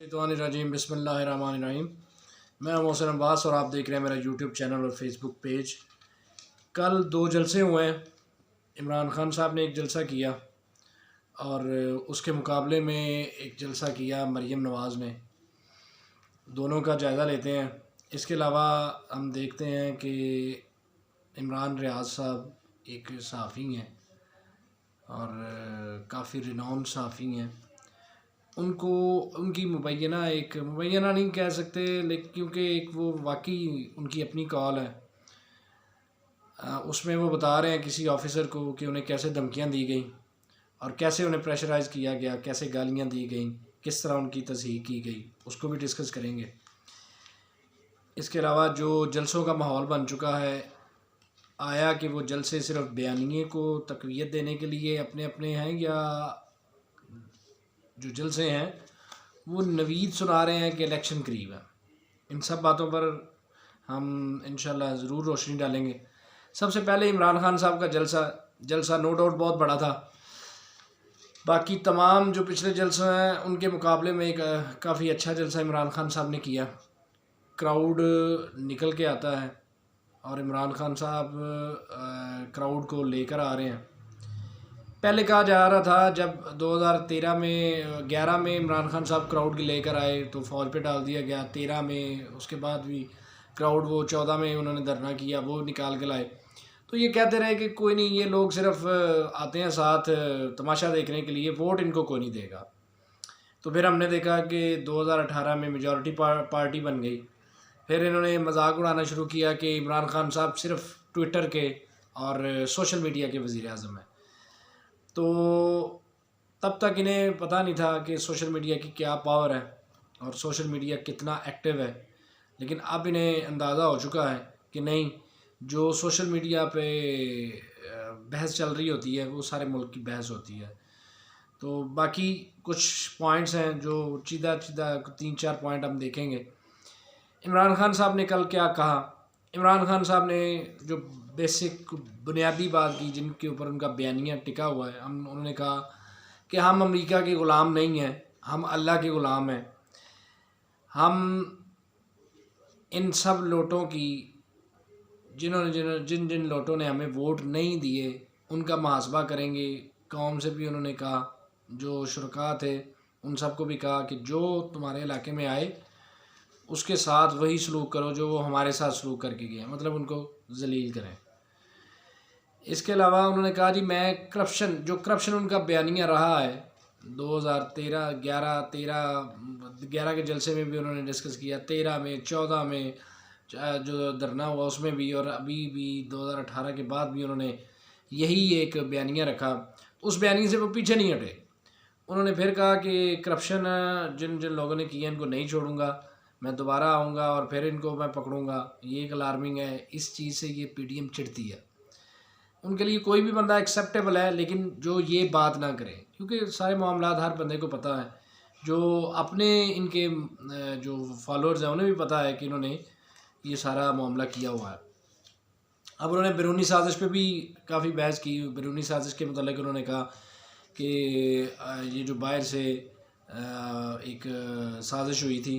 रजीम बिस्मिल्लाहिर्रहमानिर्रहीम। मैं मोहसिन अब्बास और आप देख रहे हैं मेरा यूट्यूब चैनल और फेसबुक पेज। कल दो जलसे हुए हैं। इमरान खान साहब ने एक जलसा किया और उसके मुकाबले में एक जलसा किया मरीम नवाज़ ने। दोनों का जायज़ा लेते हैं। इसके अलावा हम देखते हैं कि इमरान रियाज साहब एक सहाफ़ी हैं और काफ़ी रिनाउंड सहाफ़ी हैं। उनको उनकी मुबैना नहीं कह सकते, लेकिन क्योंकि एक वो वाकई उनकी अपनी कॉल है। उसमें वो बता रहे हैं किसी ऑफ़िसर को कि उन्हें कैसे धमकियां दी गई और कैसे उन्हें प्रेशराइज़ किया गया, कैसे गालियां दी गई, किस तरह उनकी तस्हीक की गई, उसको भी डिस्कस करेंगे। इसके अलावा जो जलसों का माहौल बन चुका है, आया कि वो जलसे सिर्फ बयानिए को तक़वियत देने के लिए अपने अपने हैं, या जो जलसे हैं वो नवीद सुना रहे हैं कि इलेक्शन करीब है। इन सब बातों पर हम इंशाल्लाह ज़रूर रोशनी डालेंगे। सबसे पहले इमरान खान साहब का जलसा नो डाउट बहुत बड़ा था। बाकी तमाम जो पिछले जलसे हैं उनके मुकाबले में एक काफ़ी अच्छा जलसा इमरान खान साहब ने किया। क्राउड निकल के आता है और इमरान खान साहब क्राउड को लेकर आ रहे हैं। पहले कहा जा रहा था जब 2013 में 11 में इमरान खान साहब क्राउड लेकर आए तो फ़ौज पे डाल दिया गया। 13 में उसके बाद भी क्राउड, वो 14 में उन्होंने धरना किया, वो निकाल के लाए। तो ये कहते रहे कि कोई नहीं, ये लोग सिर्फ आते हैं साथ तमाशा देखने के लिए, वोट इनको कोई नहीं देगा। तो फिर हमने देखा कि 2018 में मेजॉरिटी पार्टी बन गई। फिर इन्होंने मजाक उड़ाना शुरू किया कि इमरान खान साहब सिर्फ ट्विटर के और सोशल मीडिया के वज़ीर आज़म हैं। तो तब तक इन्हें पता नहीं था कि सोशल मीडिया की क्या पावर है और सोशल मीडिया कितना एक्टिव है। लेकिन अब इन्हें अंदाज़ा हो चुका है कि नहीं, जो सोशल मीडिया पे बहस चल रही होती है वो सारे मुल्क की बहस होती है। तो बाकी कुछ पॉइंट्स हैं जो सीधा 3-4 पॉइंट हम देखेंगे। इमरान खान साहब ने कल क्या कहा। इमरान खान साहब ने जो बेसिक बुनियादी बात की, जिनके ऊपर उनका बयानिया टिका हुआ है, उन्होंने कहा कि हम अमेरिका के ग़ुलाम नहीं हैं, हम अल्लाह के ग़ुलाम हैं। हम इन सब लोटों की, जिन जिन लोटों ने हमें वोट नहीं दिए, उनका मुहासबा करेंगे। कौम से भी उन्होंने कहा, जो शुरका थे उन सबको भी कहा कि जो तुम्हारे इलाके में आए उसके साथ वही सलूक करो जो वो हमारे साथ सलूक करके गए, मतलब उनको जलील करें। इसके अलावा उन्होंने कहा जी मैं करप्शन उनका बयानिया रहा है 2013 11 के जलसे में भी उन्होंने डिस्कस किया, 13 में, 14 में जो धरना हुआ उसमें भी, और अभी भी 2018 के बाद भी उन्होंने यही एक बयानिया रखा। उस बयानिए से वो पीछे नहीं हटे। उन्होंने फिर कहा कि करप्शन जिन जिन लोगों ने किया इनको नहीं छोड़ूंगा, मैं दोबारा आऊँगा और फिर इनको मैं पकड़ूंगा। ये एक अलार्मिंग है। इस चीज़ से ये पीडीएम चिढ़ती है। उनके लिए कोई भी बंदा एक्सेप्टेबल है, लेकिन जो ये बात ना करे, क्योंकि सारे मामलात हर बंदे को पता है। जो अपने इनके जो फॉलोअर्स हैं उन्हें भी पता है कि इन्होंने ये सारा मामला किया हुआ है। अब उन्होंने बैरूनी साजिश पे भी काफ़ी बहस की। बैरूनी साजिश के मतलब उन्होंने कहा कि ये जो बाहर से एक साजिश हुई थी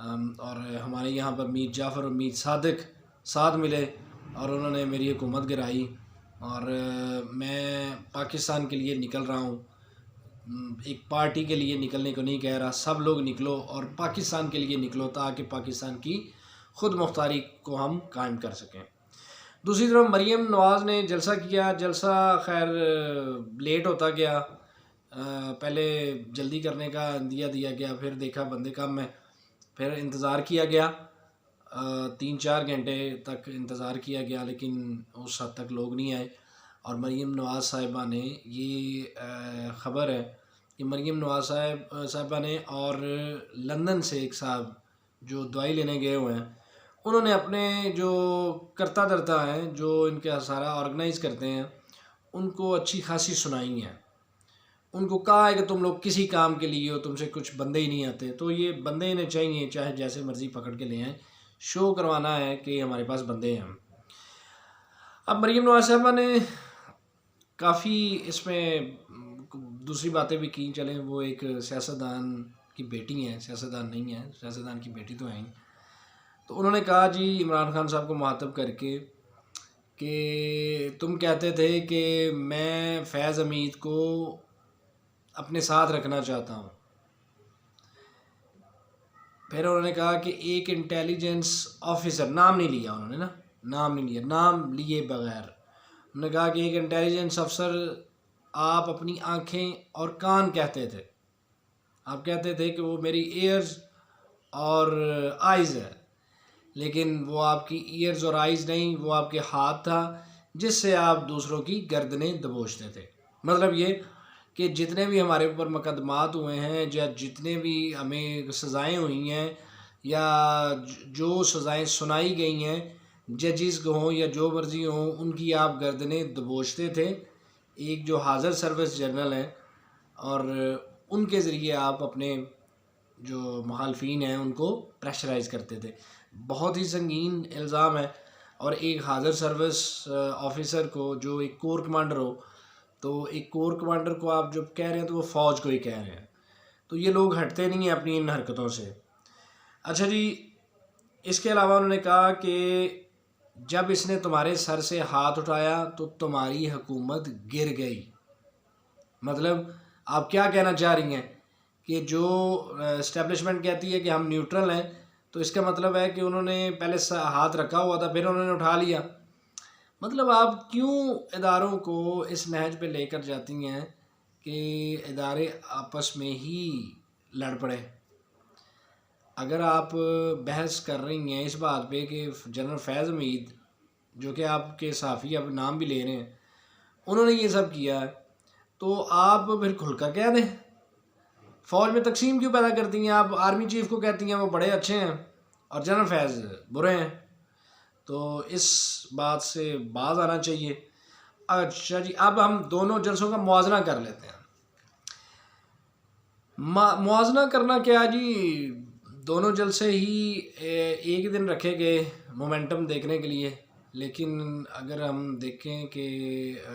और हमारे यहाँ पर मीर जाफ़र और मीर सादिक साथ मिले और उन्होंने मेरी हुकूमत गिराई और मैं पाकिस्तान के लिए निकल रहा हूँ। एक पार्टी के लिए निकलने को नहीं कह रहा, सब लोग निकलो और पाकिस्तान के लिए निकलो ताकि पाकिस्तान की ख़ुद मुख्तारी को हम कायम कर सकें। दूसरी तरफ मरीम नवाज़ ने जलसा किया। जलसा खैर लेट होता गया। पहले जल्दी करने का दिया गया, फिर देखा बंदे कम है, फिर इंतज़ार किया गया। 3-4 घंटे तक इंतज़ार किया गया, लेकिन उस हद तक लोग नहीं आए। और मरीम नवाज़ साहिबा ने ये ख़बर है कि मरीम नवाज़ साहिबा ने और लंदन से एक साहब जो दवाई लेने गए हुए हैं, उन्होंने अपने जो करता धरता हैं, जो इनका सारा ऑर्गेनाइज़ करते हैं, उनको अच्छी खासी सुनाई है। उनको कहा है कि तुम लोग किसी काम के लिए हो, तुमसे कुछ बंदे ही नहीं आते, तो ये बंदे इन्हें चाहिए, चाहे जैसे मर्ज़ी पकड़ के ले आएँ, शो करवाना है कि हमारे पास बंदे हैं। अब मरीम नवाज़ साहिबा ने काफ़ी इसमें दूसरी बातें भी की। चलें, वो एक सियासतदान की बेटी हैं, सियासतदान नहीं हैं, सियासतदान की बेटी तो हैं। तो उन्होंने कहा जी इमरान खान साहब को मुखातब करके कि तुम कहते थे कि मैं फैज़ हमीद को अपने साथ रखना चाहता हूँ। फिर उन्होंने कहा कि एक इंटेलिजेंस ऑफिसर, नाम नहीं लिया उन्होंने ना, नाम नहीं लिया, नाम लिए बगैर उन्होंने कहा कि एक इंटेलिजेंस अफसर, आप अपनी आँखें और कान कहते थे, आप कहते थे कि वो मेरी ईयर्स और आइज़ है, लेकिन वो आपकी ईयर्स और आइज़ नहीं, वो आपके हाथ था जिससे आप दूसरों की गर्दनें दबोचते थे। मतलब ये कि जितने भी हमारे ऊपर मुकदमात हुए हैं या जितने भी हमें सज़ाएँ हुई हैं या जो सज़ाएँ सुनाई गई हैं जजिस को हों या जो मर्ज़ी हों, उनकी आप गर्दनें दबोचते थे। एक जो हाज़र सर्विस जनरल हैं और उनके ज़रिए आप अपने जो मुखालफीन हैं उनको प्रेशराइज़ करते थे। बहुत ही संगीन इल्ज़ाम है। और एक हाज़र सर्विस ऑफ़िसर को, जो एक कोर कमांडर हो, तो एक कोर कमांडर को आप जब कह रहे हैं तो वो फ़ौज को ही कह रहे हैं। तो ये लोग हटते नहीं हैं अपनी इन हरकतों से। अच्छा जी, इसके अलावा उन्होंने कहा कि जब इसने तुम्हारे सर से हाथ उठाया तो तुम्हारी हुकूमत गिर गई। मतलब आप क्या कहना चाह रही हैं कि जो इस्टेब्लिशमेंट कहती है कि हम न्यूट्रल हैं, तो इसका मतलब है कि उन्होंने पहले हाथ रखा हुआ था फिर उन्होंने उठा लिया। मतलब आप क्यों इदारों को इस नहज पे लेकर जाती हैं कि इदारे आपस में ही लड़ पड़े। अगर आप बहस कर रही हैं इस बात पे कि जनरल फैज़ हमीद, जो कि आपके सहाफ़ी अब नाम भी ले रहे हैं, उन्होंने ये सब किया है, तो आप फिर खुलकर कह दें। फ़ौज में तकसीम क्यों पैदा करती हैं? आप आर्मी चीफ़ को कहती हैं वो बड़े अच्छे हैं और जनरल फैज़ बुरे हैं। तो इस बात से बाज आना चाहिए। अच्छा जी, अब हम दोनों जलसों का मुआवजना कर लेते हैं। मुआवजना करना क्या जी, दोनों जलसे ही एक दिन रखे गए मोमेंटम देखने के लिए। लेकिन अगर हम देखें कि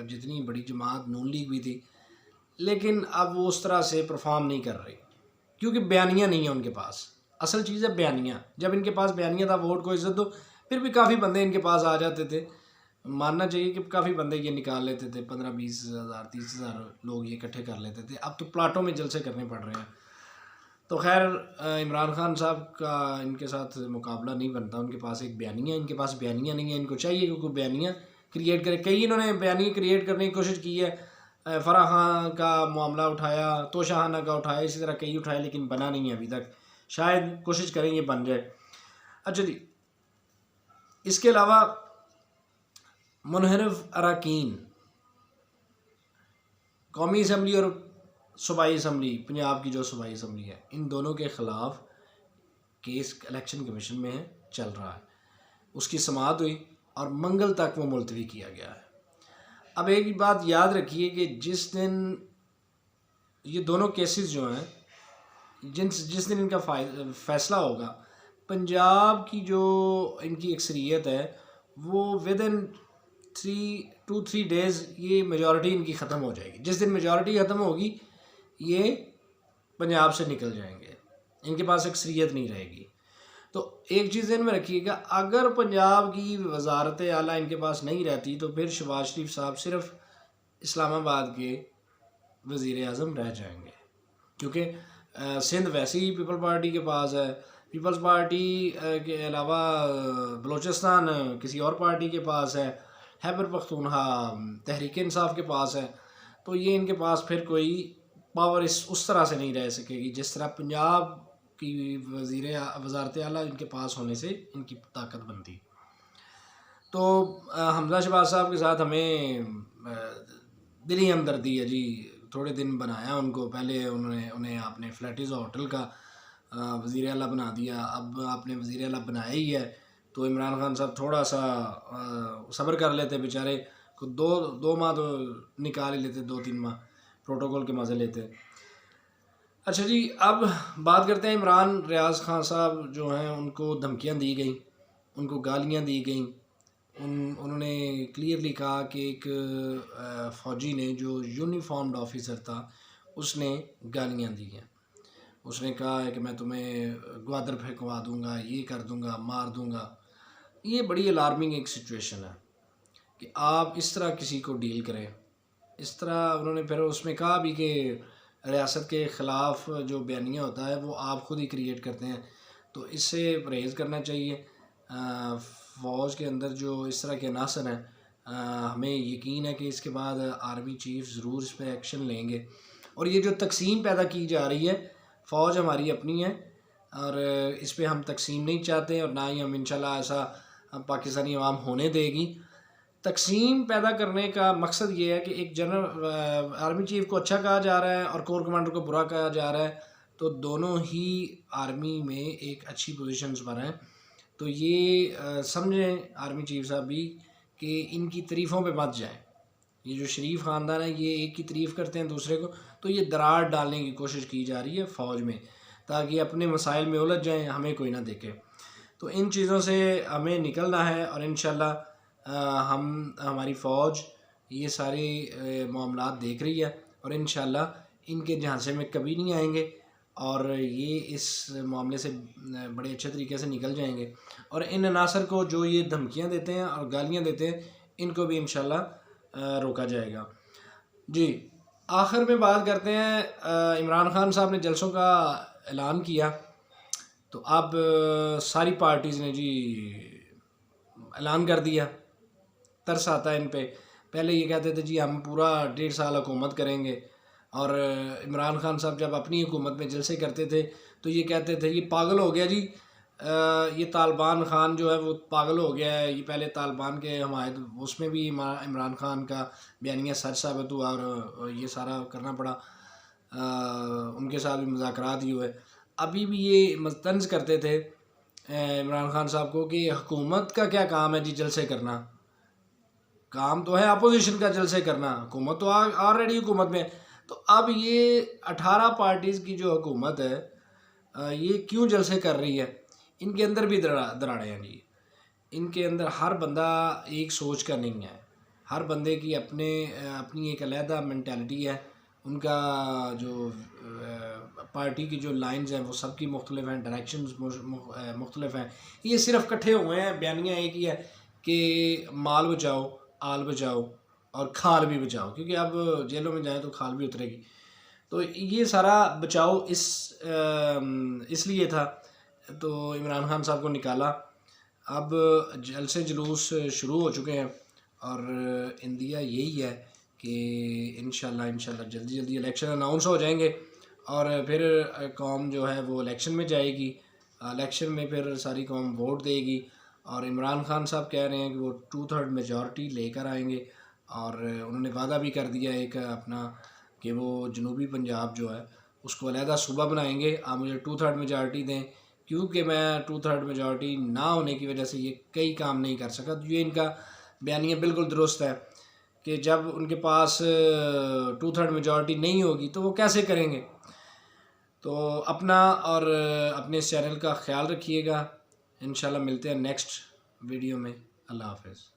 जितनी बड़ी जमात नून लीग भी थी, लेकिन अब वो उस तरह से परफॉर्म नहीं कर रही क्योंकि बयानिया नहीं है उनके पास। असल चीज़ है बयानिया। जब इनके पास बयानिया था वोट को इज़्ज़त दो, फिर भी काफ़ी बंदे इनके पास आ जाते थे। मानना चाहिए कि काफ़ी बंदे ये निकाल लेते थे, 15-20 हज़ार 30 हज़ार लोग ये इकट्ठे कर लेते थे। अब तो प्लाटों में जलसे करने पड़ रहे हैं। तो खैर इमरान खान साहब का इनके साथ मुकाबला नहीं बनता। उनके पास एक बयानिया, इनके पास बयानिया नहीं है। इनको चाहिए कि कोई बयानिया क्रिएट करे। कई इन्होंने बयानिया क्रिएट करने की कोशिश की है। फ़राह खान का मामला उठाया, तोशा खाना का उठाया, इसी तरह कई उठाए, लेकिन बना नहीं है अभी तक। शायद कोशिश करेंगे बन जाए। अच्छा जी, इसके अलावा मुनहरफ अरकान कौमी असम्बली और सूबाई असम्बली, पंजाब की जो सूबाई असम्बली है, इन दोनों के ख़िलाफ़ केस इलेक्शन कमीशन में है, चल रहा है। उसकी समाअत हुई और मंगल तक वो मुलतवी किया गया है। अब एक बात याद रखिए कि जिस दिन ये दोनों केसेस जो हैं, जिस दिन इनका फ़ैसला होगा, पंजाब की जो इनकी अक्सरियत है वो विद इन 2-3 डेज़ ये मेजॉरिटी इनकी ख़त्म हो जाएगी। जिस दिन मेजॉरिटी ख़त्म होगी ये पंजाब से निकल जाएंगे, इनके पास अक्सरियत नहीं रहेगी। तो एक चीज़ ध्यान में रखिएगा, अगर पंजाब की वजारत आला इनके पास नहीं रहती तो फिर शहबाज शरीफ साहब सिर्फ इस्लामाबाद के वज़ीर आज़म रह जाएंगे, क्योंकि सिंध वैसे ही पीपल पार्टी के पास है। पीपल्स पार्टी के अलावा बलूचिस्तान किसी और पार्टी के पास है, खैबर पख्तूनख्वा तहरीक इंसाफ के पास है। तो ये इनके पास फिर कोई पावर उस तरह से नहीं रह सकेगी जिस तरह पंजाब की वज़ारत आला इनके पास होने से इनकी ताकत बनती। तो हमजा शहबाज साहब के साथ हमें दिली हमदर्दी है जी। थोड़े दिन बनाया उनको, पहले उन्हें आपने फ्लैटिज़ होटल का वज़ीर आला बना दिया, अब आपने वज़ीर आला बनाया ही है। तो इमरान खान साहब थोड़ा सा सब्र कर लेते बेचारे को, दो माह तो निकाल ही लेते, 2-3 माह प्रोटोकॉल के मज़े लेते। अच्छा जी, अब बात करते हैं इमरान रियाज़ खान साहब जो हैं, उनको धमकियां दी गई, उनको गालियां दी गई। उन्होंने क्लियरली कहा कि एक फ़ौजी ने, जो यूनिफॉर्म्ड ऑफिसर था, उसने गालियां दी हैं। उसने कहा है कि मैं तुम्हें ग्वादर फेंकवा दूंगा, ये कर दूंगा, मार दूंगा। ये बड़ी अलार्मिंग एक सिचुएशन है कि आप इस तरह किसी को डील करें। इस तरह उन्होंने फिर उसमें कहा भी कि रियासत के ख़िलाफ़ जो बयानिया होता है वो आप ख़ुद ही क्रिएट करते हैं, तो इससे परहेज़ करना चाहिए। फ़ौज के अंदर जो इस तरह के अनासर हैं, हमें यकीन है कि इसके बाद आर्मी चीफ़ ज़रूर इस पर एक्शन लेंगे। और ये जो तकसीम पैदा की जा रही है, फ़ौज हमारी अपनी है और इस पर हम तकसीम नहीं चाहते और ना ही हम इंशाल्लाह ऐसा पाकिस्तानी अवाम होने देगी। तकसीम पैदा करने का मकसद ये है कि एक जनरल आर्मी चीफ़ को अच्छा कहा जा रहा है और कोर कमांडर को बुरा कहा जा रहा है, तो दोनों ही आर्मी में एक अच्छी पोजीशंस पर हैं। तो ये समझें आर्मी चीफ़ साहब भी कि इनकी तारीफ़ों पे मत जाएं। ये जो शरीफ ख़ानदान है ये एक की तारीफ़ करते हैं दूसरे को, तो ये दरार डालने की कोशिश की जा रही है फ़ौज में, ताकि अपने मसाइल में उलझ जाएं, हमें कोई ना देखे। तो इन चीज़ों से हमें निकलना है और इंशाल्लाह हमारी फ़ौज ये सारे मामलात देख रही है और इंशाल्लाह इनके झांसे में कभी नहीं आएंगे और ये इस मामले से बड़े अच्छे तरीके से निकल जाएंगे। और इन अनासर को जो ये धमकियां देते हैं और गालियां देते हैं, इनको भी इंशाल्लाह रोका जाएगा। जी, आखिर में बात करते हैं, इमरान खान साहब ने जलसों का ऐलान किया, तो अब सारी पार्टीज़ ने जी ऐलान कर दिया। तरस आता है इन पे। पहले ये कहते थे जी हम पूरा 1.5 साल हुकूमत करेंगे, और इमरान खान साहब जब अपनी हुकूमत में जलसे करते थे तो ये कहते थे ये पागल हो गया जी, ये तालिबान खान जो है वो पागल हो गया है। ये पहले तालिबान के हमायत उसमें भी इमरान खान का बयानिया सच साबित हुआ और ये सारा करना पड़ा, उनके साथ भी मुज़ाकरात ही हुए। अभी भी ये तंज करते थे इमरान खान साहब को कि हुकूमत का क्या काम है जी जलसे करना, काम तो है अपोजिशन का जलसे करना, हुकूमत तो ऑलरेडी हुकूमत में। तो अब ये 18 पार्टीज़ की जो हुकूमत है ये क्यों जलसे कर रही है? इनके अंदर भी दराड़ें हैं जी। इनके अंदर हर बंदा एक सोच का नहीं है, हर बंदे की अपनी एक अलहदा मेंटालिटी है। उनका जो पार्टी की जो लाइंस हैं वो सबकी मुख्तलिफ हैं, डायरेक्शंस मुख्तलिफ हैं। ये सिर्फ इकट्ठे हुए हैं, बयानिया एक ही है कि माल बचाओ, आल बचाओ और खाल भी बचाओ, क्योंकि अब जेलों में जाए तो खाल भी उतरेगी। तो ये सारा बचाओ इसलिए था, तो इमरान खान साहब को निकाला। अब जलसे जुलूस शुरू हो चुके हैं और इंदिया यही है कि इंशाल्लाह जल्दी इलेक्शन अनाउंस हो जाएंगे और फिर कौम जो है वो इलेक्शन में जाएगी। इलेक्शन में फिर सारी कौम वोट देगी और इमरान खान साहब कह रहे हैं कि वो 2/3 मेजॉरिटी लेकर आएंगे और उन्होंने वादा भी कर दिया एक अपना कि वो जनूबी पंजाब जो है उसको अलहदा सूबा बनाएंगे, आप मुझे 2/3 मेजॉरिटी दें। क्योंकि मैं 2/3 मेजॉरिटी ना होने की वजह से ये कई काम नहीं कर सका। तो ये इनका बयानिया बिल्कुल दुरुस्त है कि जब उनके पास 2/3 मेजॉरिटी नहीं होगी तो वो कैसे करेंगे। तो अपना और अपने इस चैनल का ख्याल रखिएगा। इंशाल्लाह मिलते हैं नेक्स्ट वीडियो में। अल्लाह हाफ़िज़।